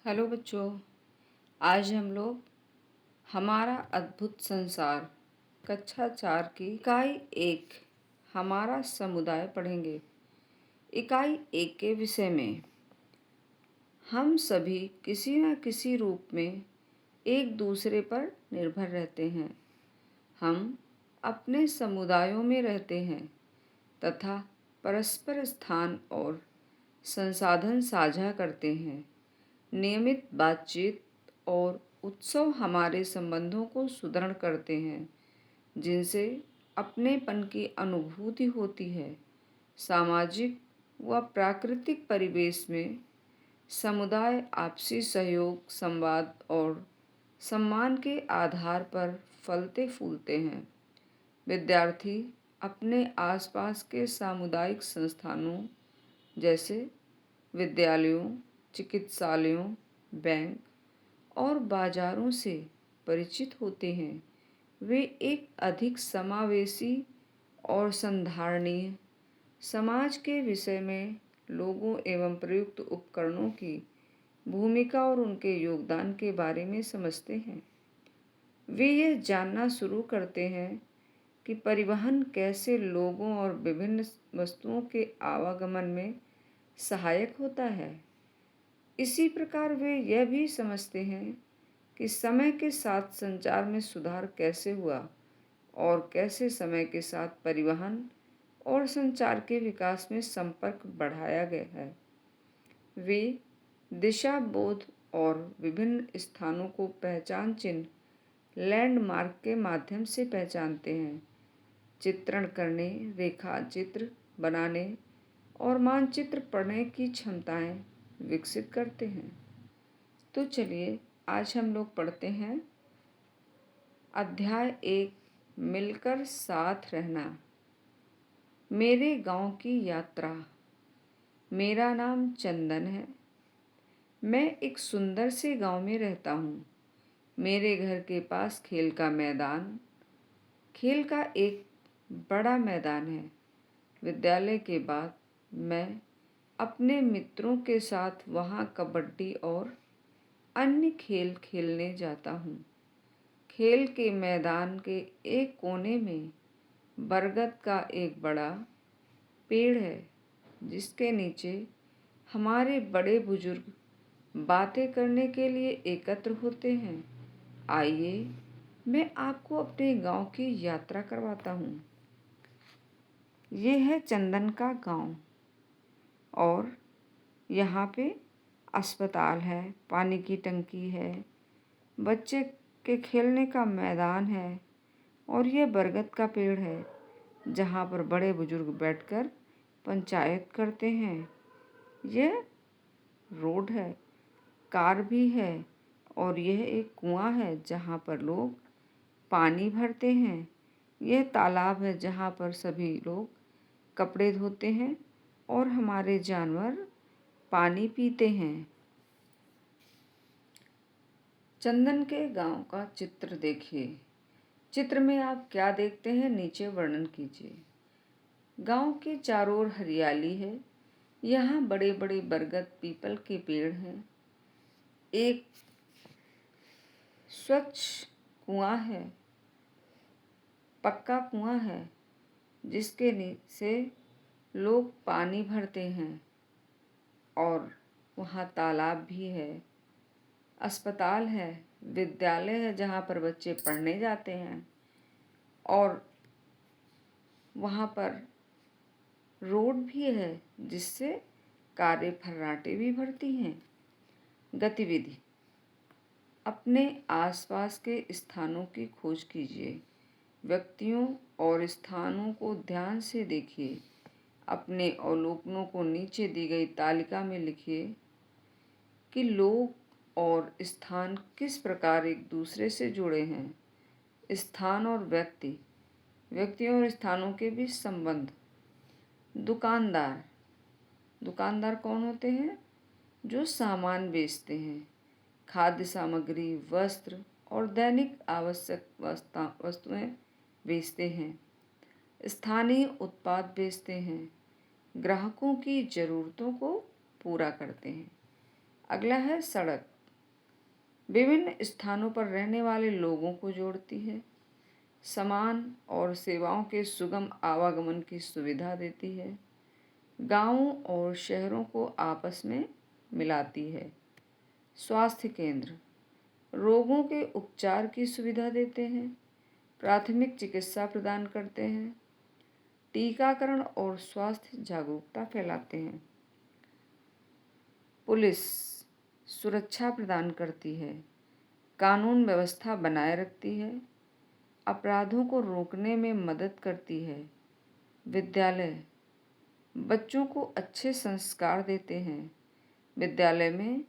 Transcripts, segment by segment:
Hello बच्चों। आज हम लोग हमारा अद्भुत संसार कक्षा 4 की इकाई 1 हमारा समुदाय पढ़ेंगे। इकाई 1 के विषय में हम सभी किसी न किसी रूप में एक दूसरे पर निर्भर रहते हैं। हम अपने समुदायों में रहते हैं तथा परस्पर स्थान और संसाधन साझा करते हैं। नियमित बातचीत और उत्सव हमारे संबंधों को सुदृढ़ करते हैं, जिनसे अपनेपन की अनुभूति होती है। सामाजिक व प्राकृतिक परिवेश में समुदाय आपसी सहयोग, संवाद और सम्मान के आधार पर फलते फूलते हैं। विद्यार्थी अपने आसपास के सामुदायिक संस्थानों जैसे विद्यालयों, चिकित्सालयों, बैंक और बाजारों से परिचित होते हैं। वे एक अधिक समावेशी और संधारणीय समाज के विषय में लोगों एवं प्रयुक्त उपकरणों की भूमिका और उनके योगदान के बारे में समझते हैं। वे यह जानना शुरू करते हैं कि परिवहन कैसे लोगों और विभिन्न वस्तुओं के आवागमन में सहायक होता है। इसी प्रकार वे यह भी समझते हैं कि समय के साथ संचार में सुधार कैसे हुआ और कैसे समय के साथ परिवहन और संचार के विकास में संपर्क बढ़ाया गया है। वे दिशा बोध और विभिन्न स्थानों को पहचान चिन्ह लैंडमार्क के माध्यम से पहचानते हैं। चित्रण करने, रेखा चित्र बनाने और मानचित्र पढ़ने की क्षमताएं विकसित करते हैं। तो चलिए आज हम लोग पढ़ते हैं अध्याय 1 मिलकर साथ रहना। मेरे गांव की यात्रा। मेरा नाम चंदन है। मैं एक सुंदर से गांव में रहता हूँ। मेरे घर के पास खेल का एक बड़ा मैदान है। विद्यालय के बाद मैं अपने मित्रों के साथ वहाँ कबड्डी और अन्य खेल खेलने जाता हूँ। खेल के मैदान के एक कोने में बरगद का एक बड़ा पेड़ है, जिसके नीचे हमारे बड़े बुजुर्ग बातें करने के लिए एकत्र होते हैं। आइए मैं आपको अपने गांव की यात्रा करवाता हूँ। ये है चंदन का गांव और यहाँ पे अस्पताल है, पानी की टंकी है, बच्चे के खेलने का मैदान है और ये बरगद का पेड़ है, जहाँ पर बड़े बुजुर्ग बैठकर पंचायत करते हैं। यह रोड है, कार भी है और यह एक कुआं है जहाँ पर लोग पानी भरते हैं। यह तालाब है जहाँ पर सभी लोग कपड़े धोते हैं और हमारे जानवर पानी पीते हैं। चंदन के गांव का चित्र देखिए। चित्र में आप क्या देखते हैं, नीचे वर्णन कीजिए। गांव के चारों ओर हरियाली है। यहाँ बड़े बड़े बरगद पीपल के पेड़ हैं। एक स्वच्छ कुआं है, पक्का कुआं है, जिसके नीचे लोग पानी भरते हैं और वहाँ तालाब भी है। अस्पताल है, विद्यालय है जहाँ पर बच्चे पढ़ने जाते हैं और वहाँ पर रोड भी है जिससे कारें फर्राटे भी भरती हैं। गतिविधि। अपने आसपास के स्थानों की खोज कीजिए। व्यक्तियों और स्थानों को ध्यान से देखिए। अपने अवलोकनों को नीचे दी गई तालिका में लिखिए कि लोग और स्थान किस प्रकार एक दूसरे से जुड़े हैं। स्थान और व्यक्तियों और स्थानों के बीच संबंध। दुकानदार। दुकानदार कौन होते हैं? जो सामान बेचते हैं, खाद्य सामग्री, वस्त्र और दैनिक आवश्यक वस्तुएं बेचते हैं। स्थानीय उत्पाद बेचते हैं, ग्राहकों की ज़रूरतों को पूरा करते हैं। अगला है सड़क। विभिन्न स्थानों पर रहने वाले लोगों को जोड़ती है, सामान और सेवाओं के सुगम आवागमन की सुविधा देती है, गांवों और शहरों को आपस में मिलाती है। स्वास्थ्य केंद्र रोगों के उपचार की सुविधा देते हैं, प्राथमिक चिकित्सा प्रदान करते हैं, टीकाकरण और स्वास्थ्य जागरूकता फैलाते हैं। पुलिस सुरक्षा प्रदान करती है, कानून व्यवस्था बनाए रखती है, अपराधों को रोकने में मदद करती है। विद्यालय बच्चों को अच्छे संस्कार देते हैं। विद्यालय में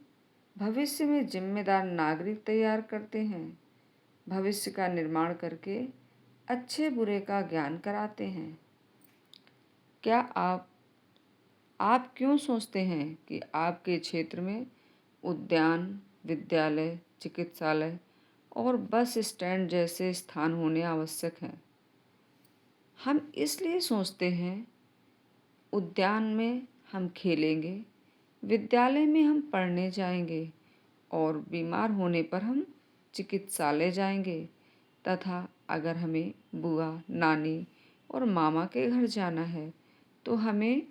भविष्य में जिम्मेदार नागरिक तैयार करते हैं, भविष्य का निर्माण करके अच्छे बुरे का ज्ञान कराते हैं। क्या आप क्यों सोचते हैं कि आपके क्षेत्र में उद्यान, विद्यालय, चिकित्सालय और बस स्टैंड जैसे स्थान होने आवश्यक हैं? हम इसलिए सोचते हैं, उद्यान में हम खेलेंगे, विद्यालय में हम पढ़ने जाएंगे और बीमार होने पर हम चिकित्सालय जाएंगे, तथा अगर हमें बुआ, नानी और मामा के घर जाना है तो हमें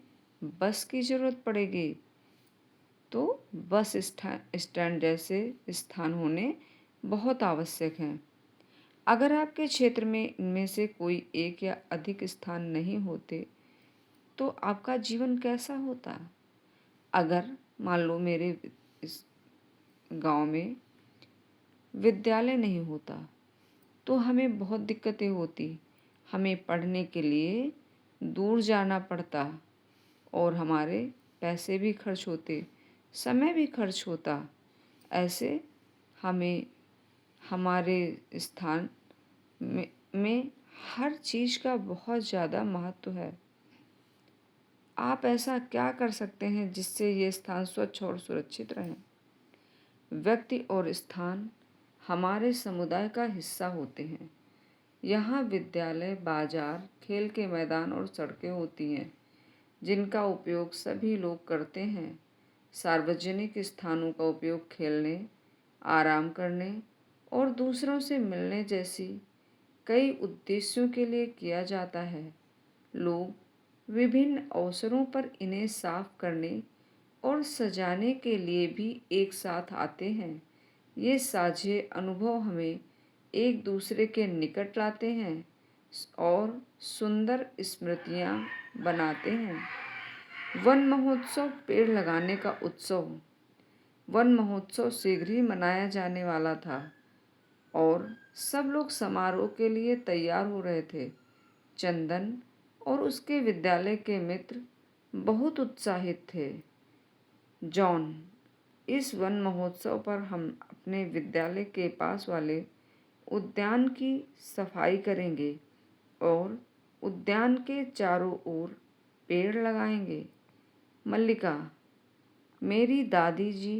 बस की ज़रूरत पड़ेगी। तो बस स्टैंड जैसे स्थान होने बहुत आवश्यक हैं। अगर आपके क्षेत्र में इनमें से कोई एक या अधिक स्थान नहीं होते तो आपका जीवन कैसा होता? अगर मान लो मेरे इस गांव में विद्यालय नहीं होता तो हमें बहुत दिक्कतें होती। हमें पढ़ने के लिए दूर जाना पड़ता और हमारे पैसे भी खर्च होते, समय भी खर्च होता। ऐसे हमें हमारे स्थान में हर चीज़ का बहुत ज़्यादा महत्व है। आप ऐसा क्या कर सकते हैं जिससे ये स्थान स्वच्छ और सुरक्षित रहें? व्यक्ति और स्थान हमारे समुदाय का हिस्सा होते हैं। यहाँ विद्यालय, बाजार, खेल के मैदान और सड़कें होती हैं जिनका उपयोग सभी लोग करते हैं। सार्वजनिक स्थानों का उपयोग खेलने, आराम करने और दूसरों से मिलने जैसी कई उद्देश्यों के लिए किया जाता है। लोग विभिन्न अवसरों पर इन्हें साफ करने और सजाने के लिए भी एक साथ आते हैं। ये साझे अनुभव हमें एक दूसरे के निकट लाते हैं और सुंदर स्मृतियाँ बनाते हैं। वन महोत्सव पेड़ लगाने का उत्सव। वन महोत्सव शीघ्र ही मनाया जाने वाला था और सब लोग समारोह के लिए तैयार हो रहे थे। चंदन और उसके विद्यालय के मित्र बहुत उत्साहित थे। जॉन, इस वन महोत्सव पर हम अपने विद्यालय के पास वाले उद्यान की सफाई करेंगे और उद्यान के चारों ओर पेड़ लगाएंगे। मल्लिका, मेरी दादी जी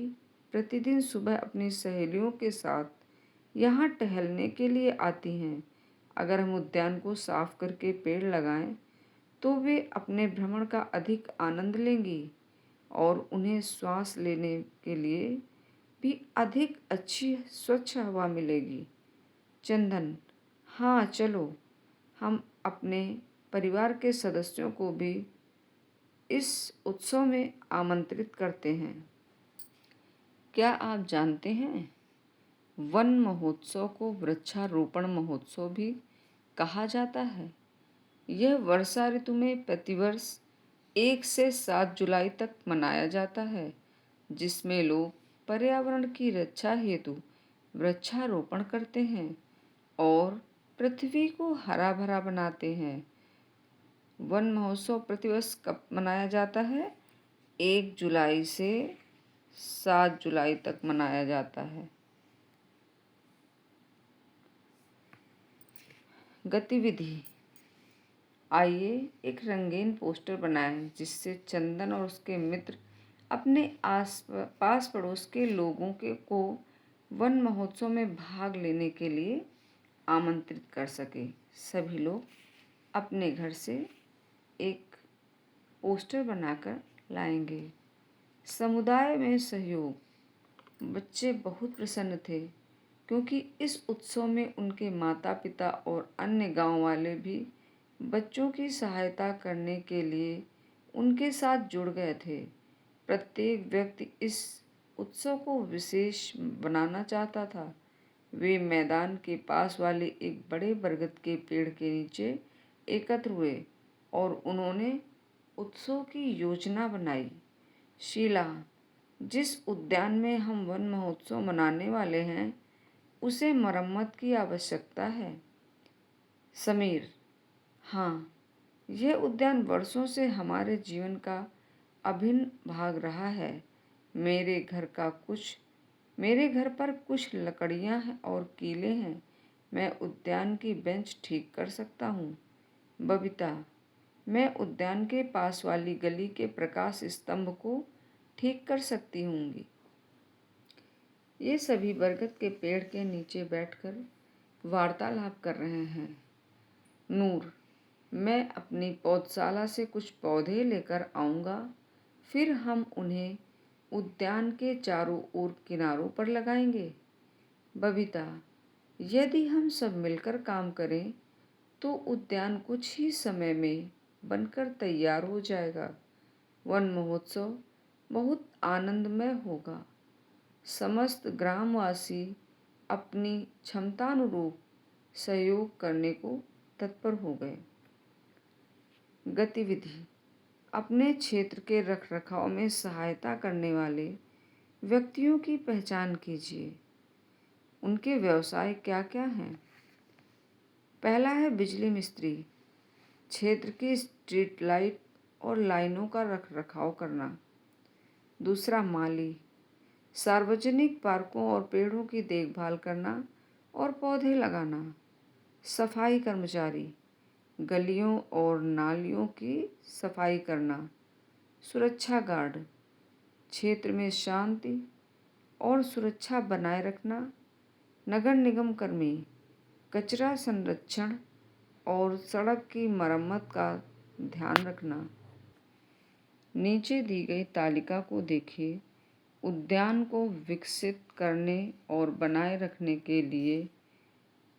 प्रतिदिन सुबह अपनी सहेलियों के साथ यहाँ टहलने के लिए आती हैं। अगर हम उद्यान को साफ करके पेड़ लगाएं तो वे अपने भ्रमण का अधिक आनंद लेंगी और उन्हें श्वास लेने के लिए भी अधिक अच्छी स्वच्छ हवा मिलेगी। चंदन, हाँ चलो, हम अपने परिवार के सदस्यों को भी इस उत्सव में आमंत्रित करते हैं। क्या आप जानते हैं, वन महोत्सव को वृक्षारोपण महोत्सव भी कहा जाता है। यह वर्षा ऋतु में प्रतिवर्ष 1 से 7 जुलाई तक मनाया जाता है, जिसमें लोग पर्यावरण की रक्षा हेतु वृक्षारोपण करते हैं और पृथ्वी को हरा भरा बनाते हैं। वन महोत्सव प्रतिवर्ष कब मनाया जाता है? 1 जुलाई से 7 जुलाई तक मनाया जाता है। गतिविधि। आइए एक रंगीन पोस्टर बनाएं जिससे चंदन और उसके मित्र अपने पास पड़ोस के लोगों को वन महोत्सव में भाग लेने के लिए आमंत्रित कर सके। सभी लोग अपने घर से एक पोस्टर बनाकर लाएंगे। समुदाय में सहयोग। बच्चे बहुत प्रसन्न थे क्योंकि इस उत्सव में उनके माता पिता और अन्य गांव वाले भी बच्चों की सहायता करने के लिए उनके साथ जुड़ गए थे। प्रत्येक व्यक्ति इस उत्सव को विशेष बनाना चाहता था। वे मैदान के पास वाले एक बड़े बरगद के पेड़ के नीचे एकत्र हुए और उन्होंने उत्सव की योजना बनाई। शीला, जिस उद्यान में हम वन महोत्सव मनाने वाले हैं उसे मरम्मत की आवश्यकता है। समीर, हाँ, यह उद्यान वर्षों से हमारे जीवन का अभिन्न भाग रहा है। मेरे घर पर कुछ लकड़ियाँ हैं और कीले हैं। मैं उद्यान की बेंच ठीक कर सकता हूँ। बबीता, मैं उद्यान के पास वाली गली के प्रकाश स्तंभ को ठीक कर सकती हूँगी। ये सभी बरगद के पेड़ के नीचे बैठकर वार्तालाप कर रहे हैं। नूर, मैं अपनी पौधशाला से कुछ पौधे लेकर आऊँगा, फिर हम उन्हें उद्यान के चारों ओर किनारों पर लगाएंगे। बबीता, यदि हम सब मिलकर काम करें तो उद्यान कुछ ही समय में बनकर तैयार हो जाएगा। वन महोत्सव बहुत आनंदमय होगा। समस्त ग्रामवासी अपनी क्षमतानुरूप सहयोग करने को तत्पर हो गए। गतिविधि, अपने क्षेत्र के रखरखाव में सहायता करने वाले व्यक्तियों की पहचान कीजिए। उनके व्यवसाय क्या क्या हैं? पहला है बिजली मिस्त्री, क्षेत्र की स्ट्रीट लाइट और लाइनों का रखरखाव करना। दूसरा माली, सार्वजनिक पार्कों और पेड़ों की देखभाल करना और पौधे लगाना। सफाई कर्मचारी, गलियों और नालियों की सफाई करना। सुरक्षा गार्ड, क्षेत्र में शांति और सुरक्षा बनाए रखना। नगर निगम कर्मी, कचरा संरक्षण और सड़क की मरम्मत का ध्यान रखना। नीचे दी गई तालिका को देखिए। उद्यान को विकसित करने और बनाए रखने के लिए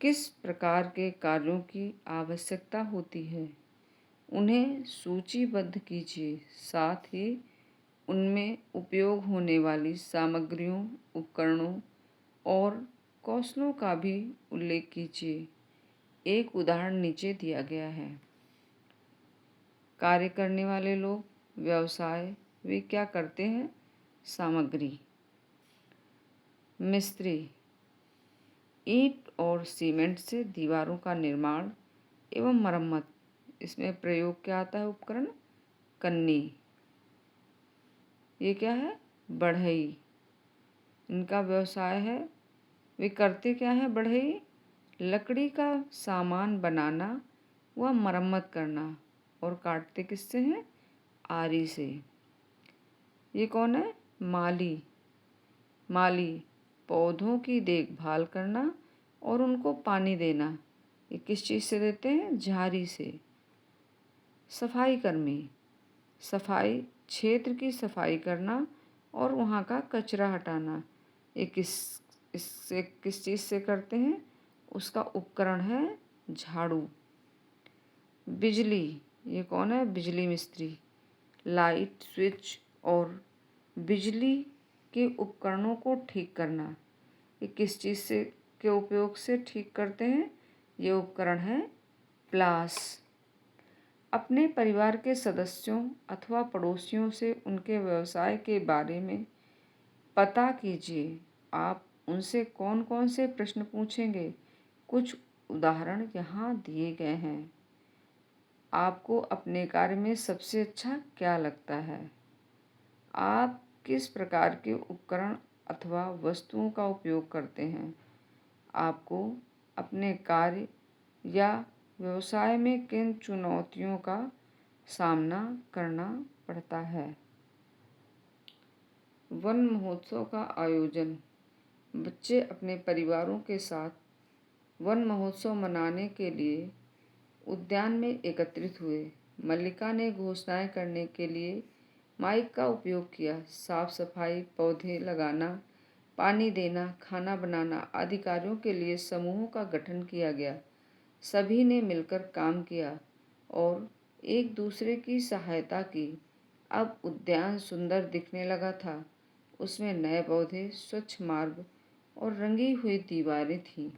किस प्रकार के कार्यों की आवश्यकता होती है, उन्हें सूचीबद्ध कीजिए। साथ ही उनमें उपयोग होने वाली सामग्रियों, उपकरणों और कौशलों का भी उल्लेख कीजिए। एक उदाहरण नीचे दिया गया है। कार्य करने वाले लोग, व्यवसाय, वे क्या करते हैं? सामग्री। मिस्त्री, ईंट और सीमेंट से दीवारों का निर्माण एवं मरम्मत। इसमें प्रयोग क्या आता है? उपकरण। कन्नी, ये क्या है? बढ़ई। इनका व्यवसाय है, वे करते क्या है? बढ़ई लकड़ी का सामान बनाना व मरम्मत करना। और काटते किससे हैं? आरी से। ये कौन है? माली। माली पौधों की देखभाल करना और उनको पानी देना। ये किस चीज़ से देते हैं? झाड़ी से। सफाई कर्मी, सफाई, क्षेत्र की सफाई करना और वहाँ का कचरा हटाना। ये किस चीज़ से करते हैं? उसका उपकरण है झाड़ू। बिजली, ये कौन है? बिजली मिस्त्री, लाइट, स्विच और बिजली के उपकरणों को ठीक करना। ये किस चीज़ से के उपयोग से ठीक करते हैं? ये उपकरण है प्लास। अपने परिवार के सदस्यों अथवा पड़ोसियों से उनके व्यवसाय के बारे में पता कीजिए। आप उनसे कौन कौन से प्रश्न पूछेंगे? कुछ उदाहरण यहाँ दिए गए हैं। आपको अपने कार्य में सबसे अच्छा क्या लगता है? आप किस प्रकार के उपकरण अथवा वस्तुओं का उपयोग करते हैं? आपको अपने कार्य या व्यवसाय में किन चुनौतियों का सामना करना पड़ता है? वन महोत्सव का आयोजन। बच्चे अपने परिवारों के साथ वन महोत्सव मनाने के लिए उद्यान में एकत्रित हुए। मल्लिका ने घोषणाएं करने के लिए माइक का उपयोग किया। साफ सफाई, पौधे लगाना, पानी देना, खाना बनाना आदि कार्यों के लिए समूहों का गठन किया गया। सभी ने मिलकर काम किया और एक दूसरे की सहायता की। अब उद्यान सुंदर दिखने लगा था। उसमें नए पौधे, स्वच्छ मार्ग और रंगी हुई दीवारें थीं।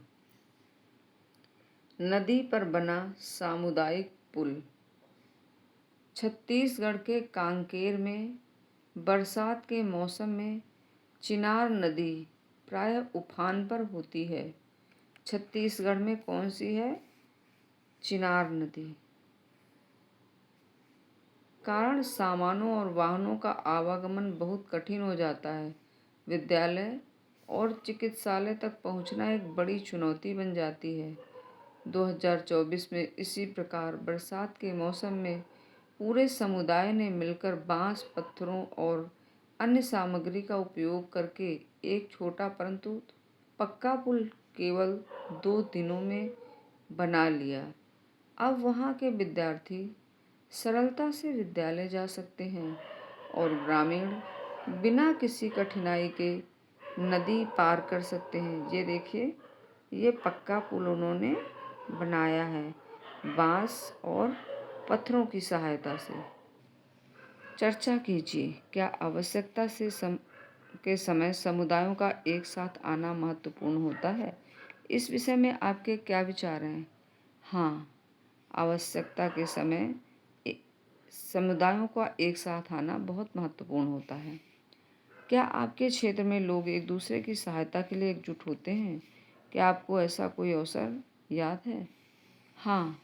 नदी पर बना सामुदायिक पुल। छत्तीसगढ़ के कांकेर में बरसात के मौसम में चिनार नदी प्रायः उफान पर होती है। छत्तीसगढ़ में कौन सी है? चिनार नदी। कारण सामानों और वाहनों का आवागमन बहुत कठिन हो जाता है। विद्यालय और चिकित्सालय तक पहुंचना एक बड़ी चुनौती बन जाती है। 2024 में इसी प्रकार बरसात के मौसम में पूरे समुदाय ने मिलकर बांस, पत्थरों और अन्य सामग्री का उपयोग करके एक छोटा परंतु पक्का पुल केवल 2 दिनों में बना लिया। अब वहाँ के विद्यार्थी सरलता से विद्यालय जा सकते हैं और ग्रामीण बिना किसी कठिनाई के नदी पार कर सकते हैं। ये देखिए, ये पक्का पुल उन्होंने बनाया है बांस और पत्थरों की सहायता से। चर्चा कीजिए, क्या आवश्यकता के समय समुदायों का एक साथ आना महत्वपूर्ण होता है? इस विषय में आपके क्या विचार हैं? हाँ, आवश्यकता के समय समुदायों का एक साथ आना बहुत महत्वपूर्ण होता है। क्या आपके क्षेत्र में लोग एक दूसरे की सहायता के लिए एकजुट होते हैं? क्या आपको ऐसा कोई अवसर याद है? हाँ,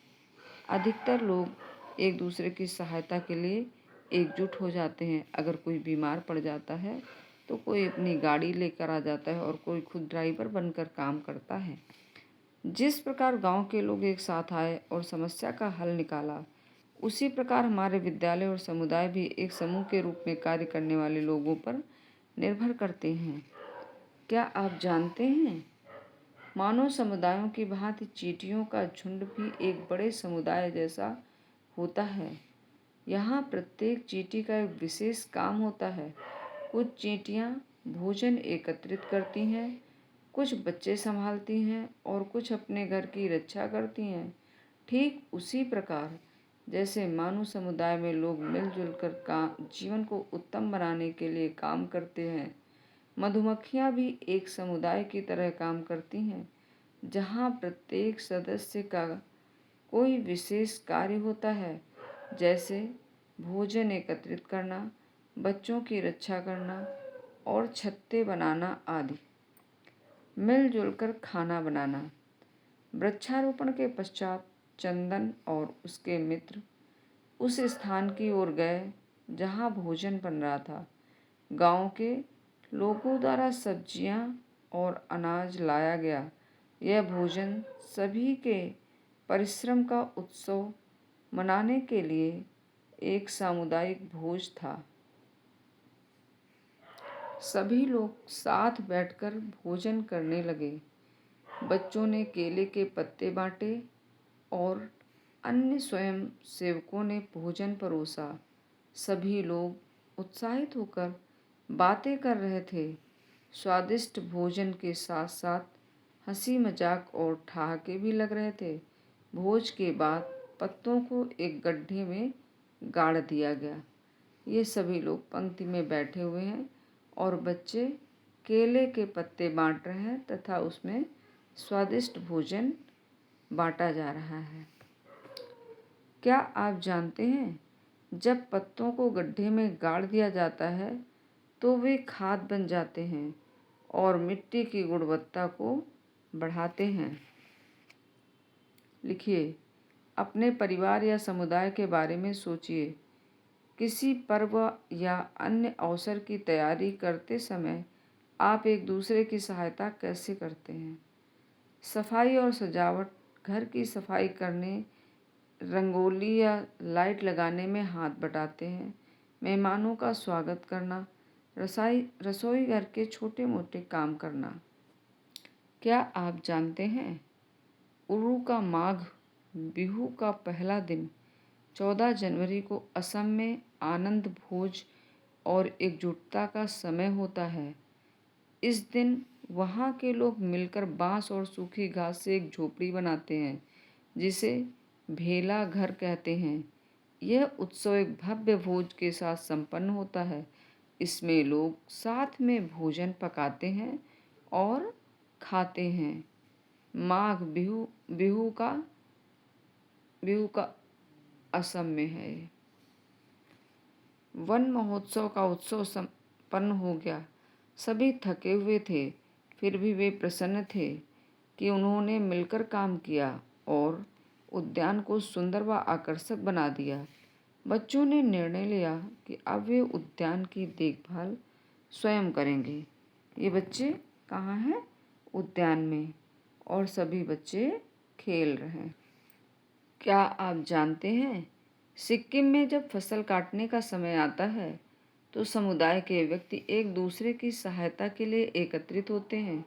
अधिकतर लोग एक दूसरे की सहायता के लिए एकजुट हो जाते हैं। अगर कोई बीमार पड़ जाता है तो कोई अपनी गाड़ी लेकर आ जाता है और कोई खुद ड्राइवर बनकर काम करता है। जिस प्रकार गांव के लोग एक साथ आए और समस्या का हल निकाला, उसी प्रकार हमारे विद्यालय और समुदाय भी एक समूह के रूप में कार्य करने वाले लोगों पर निर्भर करते हैं। क्या आप जानते हैं, मानव समुदायों की भांति चींटियों का झुंड भी एक बड़े समुदाय जैसा होता है। यहाँ प्रत्येक चींटी का एक विशेष काम होता है। कुछ चींटियाँ भोजन एकत्रित करती हैं, कुछ बच्चे संभालती हैं और कुछ अपने घर की रक्षा करती हैं। ठीक उसी प्रकार जैसे मानव समुदाय में लोग मिलजुल कर जीवन को उत्तम बनाने के लिए काम करते हैं, मधुमक्खियाँ भी एक समुदाय की तरह काम करती हैं, जहाँ प्रत्येक सदस्य का कोई विशेष कार्य होता है, जैसे भोजन एकत्रित करना, बच्चों की रक्षा करना और छत्ते बनाना आदि। मिलजुल कर खाना बनाना। वृक्षारोपण के पश्चात चंदन और उसके मित्र उस स्थान की ओर गए जहाँ भोजन बन रहा था। गांव के लोगों द्वारा सब्जियां और अनाज लाया गया। यह भोजन सभी के परिश्रम का उत्सव मनाने के लिए एक सामुदायिक भोज था। सभी लोग साथ बैठकर भोजन करने लगे। बच्चों ने केले के पत्ते बांटे और अन्य स्वयं सेवकों ने भोजन परोसा। सभी लोग उत्साहित होकर बातें कर रहे थे। स्वादिष्ट भोजन के साथ साथ हंसी मजाक और ठहाके भी लग रहे थे। भोज के बाद पत्तों को एक गड्ढे में गाड़ दिया गया। ये सभी लोग पंक्ति में बैठे हुए हैं और बच्चे केले के पत्ते बांट रहे हैं तथा उसमें स्वादिष्ट भोजन बांटा जा रहा है। क्या आप जानते हैं, जब पत्तों को गड्ढे में गाड़ दिया जाता है तो वे खाद बन जाते हैं और मिट्टी की गुणवत्ता को बढ़ाते हैं। लिखिए, अपने परिवार या समुदाय के बारे में सोचिए। किसी पर्व या अन्य अवसर की तैयारी करते समय आप एक दूसरे की सहायता कैसे करते हैं? सफाई और सजावट, घर की सफाई करने, रंगोली या लाइट लगाने में हाथ बटाते हैं। मेहमानों का स्वागत करना, रसोई घर के छोटे मोटे काम करना। क्या आप जानते हैं, उरू का माघ बिहू का पहला दिन 14 जनवरी को असम में आनंद भोज और एकजुटता का समय होता है। इस दिन वहाँ के लोग मिलकर बांस और सूखी घास से एक झोपड़ी बनाते हैं जिसे भेला घर कहते हैं। यह उत्सव एक भव्य भोज के साथ संपन्न होता है। इसमें लोग साथ में भोजन पकाते हैं और खाते हैं। माघ बिहू बिहू का असम में है। वन महोत्सव का उत्सव संपन्न हो गया। सभी थके हुए थे, फिर भी वे प्रसन्न थे कि उन्होंने मिलकर काम किया और उद्यान को सुंदर व आकर्षक बना दिया। बच्चों ने निर्णय लिया कि अब वे उद्यान की देखभाल स्वयं करेंगे। ये बच्चे कहाँ हैं? उद्यान में, और सभी बच्चे खेल रहे हैं। क्या आप जानते हैं, सिक्किम में जब फसल काटने का समय आता है तो समुदाय के व्यक्ति एक दूसरे की सहायता के लिए एकत्रित होते हैं।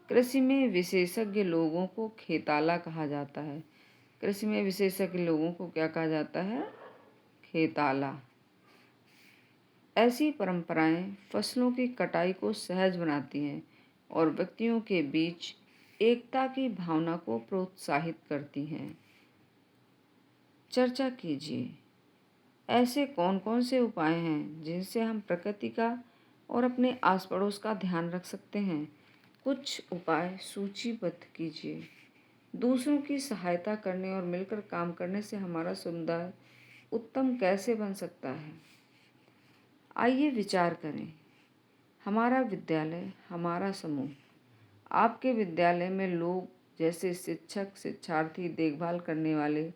कृषि में विशेषज्ञ लोगों को खेताला कहा जाता है। कृषि में विशेषज्ञ लोगों को क्या कहा जाता है? खेताला। ऐसी परंपराएं फसलों की कटाई को सहज बनाती हैं और व्यक्तियों के बीच एकता की भावना को प्रोत्साहित करती हैं। चर्चा कीजिए। ऐसे कौन कौन से उपाय हैं जिनसे हम प्रकृति का और अपने आस पड़ोस का ध्यान रख सकते हैं? कुछ उपाय सूचीबद्ध कीजिए। दूसरों की सहायता करने और मिलकर काम करने से हमारा समुदाय उत्तम कैसे बन सकता है? आइए विचार करें। हमारा विद्यालय, हमारा समूह। आपके विद्यालय में लोग जैसे शिक्षक, शिक्षार्थी, देखभाल करने वाले,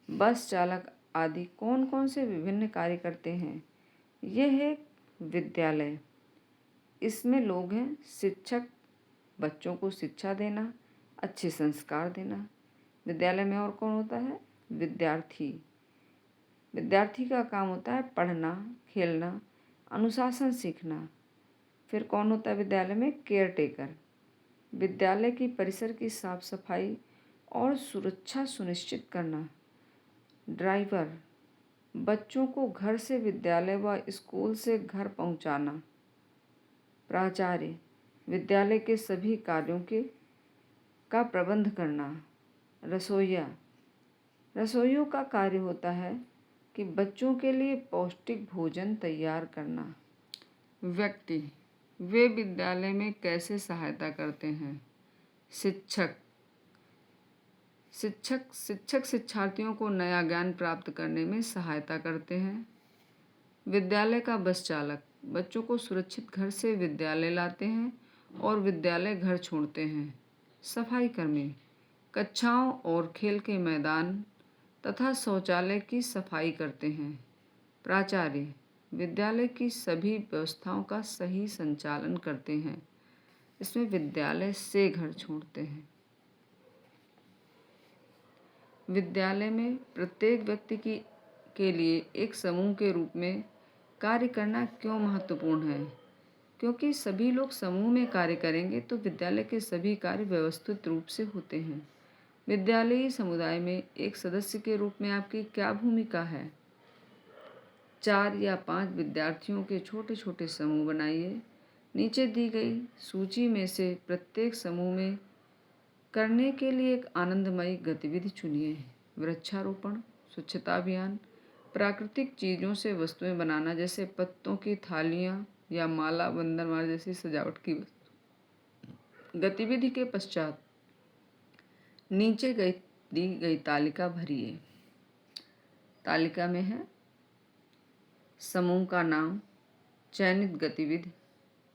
बस चालक आदि कौन कौन से विभिन्न कार्य करते हैं? यह है विद्यालय। इसमें लोग हैं शिक्षक, बच्चों को शिक्षा देना, अच्छे संस्कार देना। विद्यालय में और कौन होता है? विद्यार्थी। विद्यार्थी का काम होता है पढ़ना, खेलना, अनुशासन सीखना। फिर कौन होता है विद्यालय में? Care taker. विद्यालय की परिसर की साफ सफाई और सुरक्षा सुनिश्चित करना। ड्राइवर, बच्चों को घर से विद्यालय व स्कूल से घर पहुंचाना। प्राचार्य, विद्यालय के सभी कार्यों का प्रबंध करना। रसोइया, रसोइयों का कार्य होता है कि बच्चों के लिए पौष्टिक भोजन तैयार करना। व्यक्ति, वे विद्यालय में कैसे सहायता करते हैं? शिक्षक शिक्षार्थियों को नया ज्ञान प्राप्त करने में सहायता करते हैं। विद्यालय का बस चालक, बच्चों को सुरक्षित घर से विद्यालय लाते हैं और विद्यालय घर छोड़ते हैं। सफाई कर्मी, कक्षाओं और खेल के मैदान तथा शौचालय की सफाई करते हैं। प्राचार्य, विद्यालय की सभी व्यवस्थाओं का सही संचालन करते हैं। इसमें विद्यालय से घर छोड़ते हैं। विद्यालय में प्रत्येक व्यक्ति के लिए एक समूह के रूप में कार्य करना क्यों महत्वपूर्ण है? क्योंकि सभी लोग समूह में कार्य करेंगे तो विद्यालय के सभी कार्य व्यवस्थित रूप से होते हैं। विद्यालयी समुदाय में एक सदस्य के रूप में आपकी क्या भूमिका है? 4 या 5 विद्यार्थियों के छोटे छोटे समूह बनाइए। नीचे दी गई सूची में से प्रत्येक समूह में करने के लिए एक आनंदमयी गतिविधि चुनिए। वृक्षारोपण, स्वच्छता अभियान, प्राकृतिक चीज़ों से वस्तुएं बनाना जैसे पत्तों की थालियाँ या माला बंधनमाला जैसी सजावट की वस्तु। गतिविधि के पश्चात नीचे दी गई तालिका भरिए। तालिका में है समूह का नाम, चयनित गतिविधि,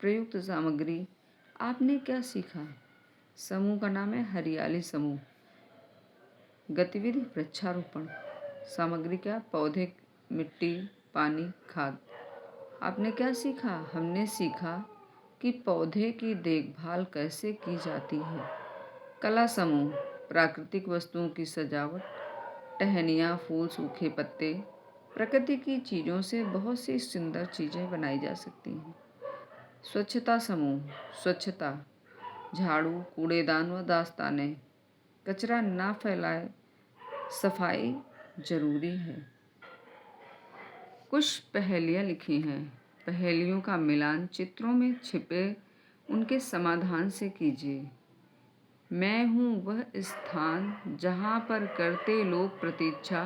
प्रयुक्त सामग्री। आपने क्या सीखा? समूह का नाम है हरियाली समूह। गतिविधि वृक्षारोपण। सामग्री क्या? पौधे, मिट्टी, पानी, खाद। आपने क्या सीखा? हमने सीखा कि पौधे की देखभाल कैसे की जाती है। कला समूह, प्राकृतिक वस्तुओं की सजावट, टहनियाँ, फूल, सूखे पत्ते। प्रकृति की चीज़ों से बहुत सी सुंदर चीज़ें बनाई जा सकती हैं। स्वच्छता समूह, स्वच्छता, झाड़ू, कूड़ेदान व दास्ताने। कचरा ना फैलाए, सफाई जरूरी है। कुछ पहेलियाँ लिखी हैं। पहेलियों का मिलान चित्रों में छिपे उनके समाधान से कीजिए। मैं हूँ वह स्थान जहाँ पर करते लोग प्रतीक्षा,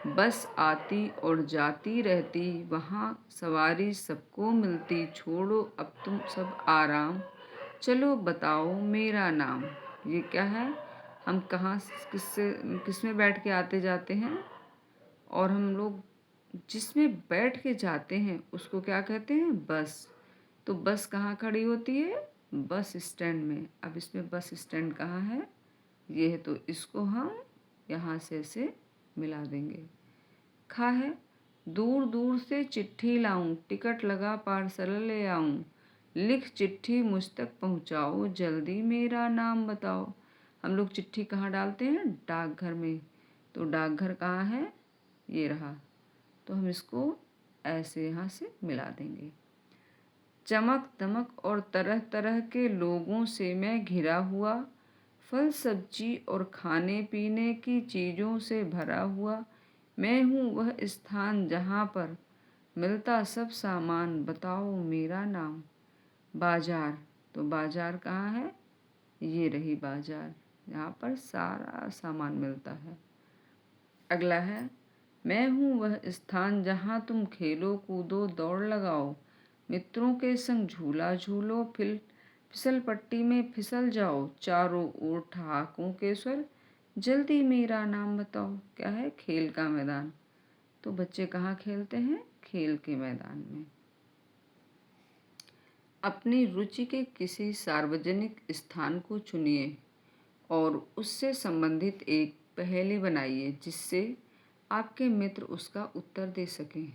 बस आती और जाती रहती, वहाँ सवारी सबको मिलती, छोड़ो अब तुम सब आराम, चलो बताओ मेरा नाम। ये क्या है? हम कहाँ किस में बैठ के आते जाते हैं, और हम लोग जिसमें बैठ के जाते हैं उसको क्या कहते हैं? बस। तो बस कहाँ खड़ी होती है? बस स्टैंड में। अब इसमें बस स्टैंड कहाँ है? ये है, तो इसको हम यहाँ से ऐसे मिला देंगे। खा है, दूर दूर से चिट्ठी लाऊं, टिकट लगा पार्सल ले आऊं, लिख चिट्ठी मुझ तक पहुँचाओ, जल्दी मेरा नाम बताओ। हम लोग चिट्ठी कहाँ डालते हैं? डाकघर में। तो डाकघर कहाँ है? ये रहा। तो हम इसको ऐसे यहाँ से मिला देंगे। चमक दमक और तरह तरह के लोगों से मैं घिरा हुआ, फल सब्जी और खाने पीने की चीज़ों से भरा हुआ, मैं हूँ वह स्थान जहाँ पर मिलता सब सामान, बताओ मेरा नाम। बाजार, तो बाजार कहाँ है? ये रही बाजार, यहाँ पर सारा सामान मिलता है। अगला है, मैं हूँ वह स्थान जहाँ तुम खेलो कूदो दौड़ लगाओ, मित्रों के संग झूला झूलो, फिसल पट्टी में फिसल जाओ, चारों ओर ठहाकों के स्वर, जल्दी मेरा नाम बताओ। क्या है? खेल का मैदान। तो बच्चे कहाँ खेलते हैं? खेल के मैदान में। अपनी रुचि के किसी सार्वजनिक स्थान को चुनिए और उससे संबंधित एक पहेली बनाइए जिससे आपके मित्र उसका उत्तर दे सकें।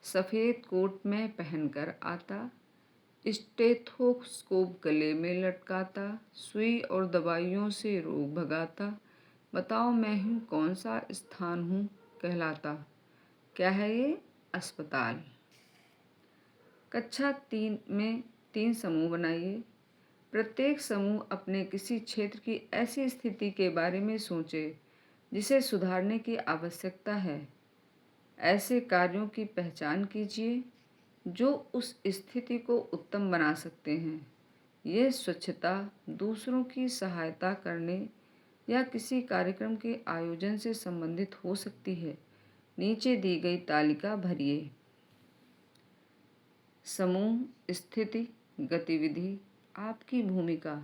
सफ़ेद कोट में पहनकर आता, स्टेथोस्कोप गले में लटकाता, सुई और दवाइयों से रोग भगाता, बताओ मैं हूँ कौन सा स्थान हूँ कहलाता। क्या है ये? अस्पताल। कक्षा 3 में 3 समूह बनाइए। प्रत्येक समूह अपने किसी क्षेत्र की ऐसी स्थिति के बारे में सोचे जिसे सुधारने की आवश्यकता है। ऐसे कार्यों की पहचान कीजिए जो उस स्थिति को उत्तम बना सकते हैं। यह स्वच्छता, दूसरों की सहायता करने या किसी कार्यक्रम के आयोजन से संबंधित हो सकती है। नीचे दी गई तालिका भरिए। समूह, स्थिति, गतिविधि, आपकी भूमिका।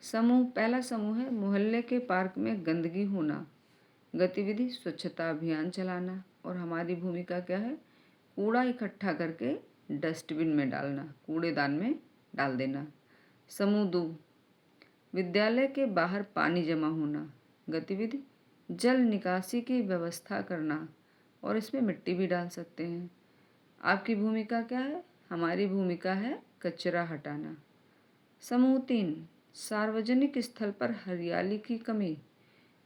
समूह, पहला समूह है मोहल्ले के पार्क में गंदगी होना। गतिविधि, स्वच्छता अभियान चलाना। और हमारी भूमिका क्या है? कूड़ा इकट्ठा करके डस्टबिन में डालना, कूड़ेदान में डाल देना। समूह 2, विद्यालय के बाहर पानी जमा होना। गतिविधि, जल निकासी की व्यवस्था करना, और इसमें मिट्टी भी डाल सकते हैं। आपकी भूमिका क्या है? हमारी भूमिका है कचरा हटाना। समूह 3, सार्वजनिक स्थल पर हरियाली की कमी।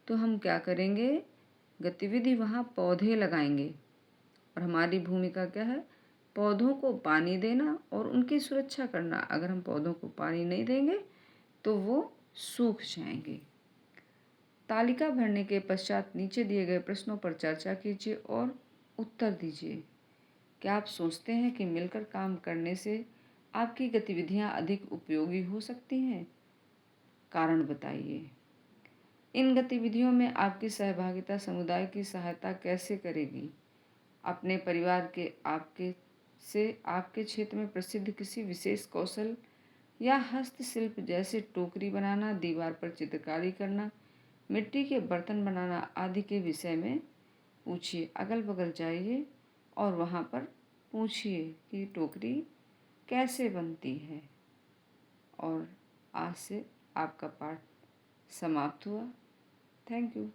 तो हम क्या करेंगे? गतिविधि, वहाँ पौधे लगाएंगे। और हमारी भूमिका क्या है? पौधों को पानी देना और उनकी सुरक्षा करना। अगर हम पौधों को पानी नहीं देंगे तो वो सूख जाएंगे। तालिका भरने के पश्चात नीचे दिए गए प्रश्नों पर चर्चा कीजिए और उत्तर दीजिए। क्या आप सोचते हैं कि मिलकर काम करने से आपकी गतिविधियां अधिक उपयोगी हो सकती हैं? कारण बताइए। इन गतिविधियों में आपकी सहभागिता समुदाय की सहायता कैसे करेगी? अपने परिवार के आपके क्षेत्र में प्रसिद्ध किसी विशेष कौशल या हस्तशिल्प जैसे टोकरी बनाना, दीवार पर चित्रकारी करना, मिट्टी के बर्तन बनाना आदि के विषय में पूछिए। अगल बगल जाइए और वहाँ पर पूछिए कि टोकरी कैसे बनती है। और आज से आपका पाठ समाप्त हुआ। Thank you.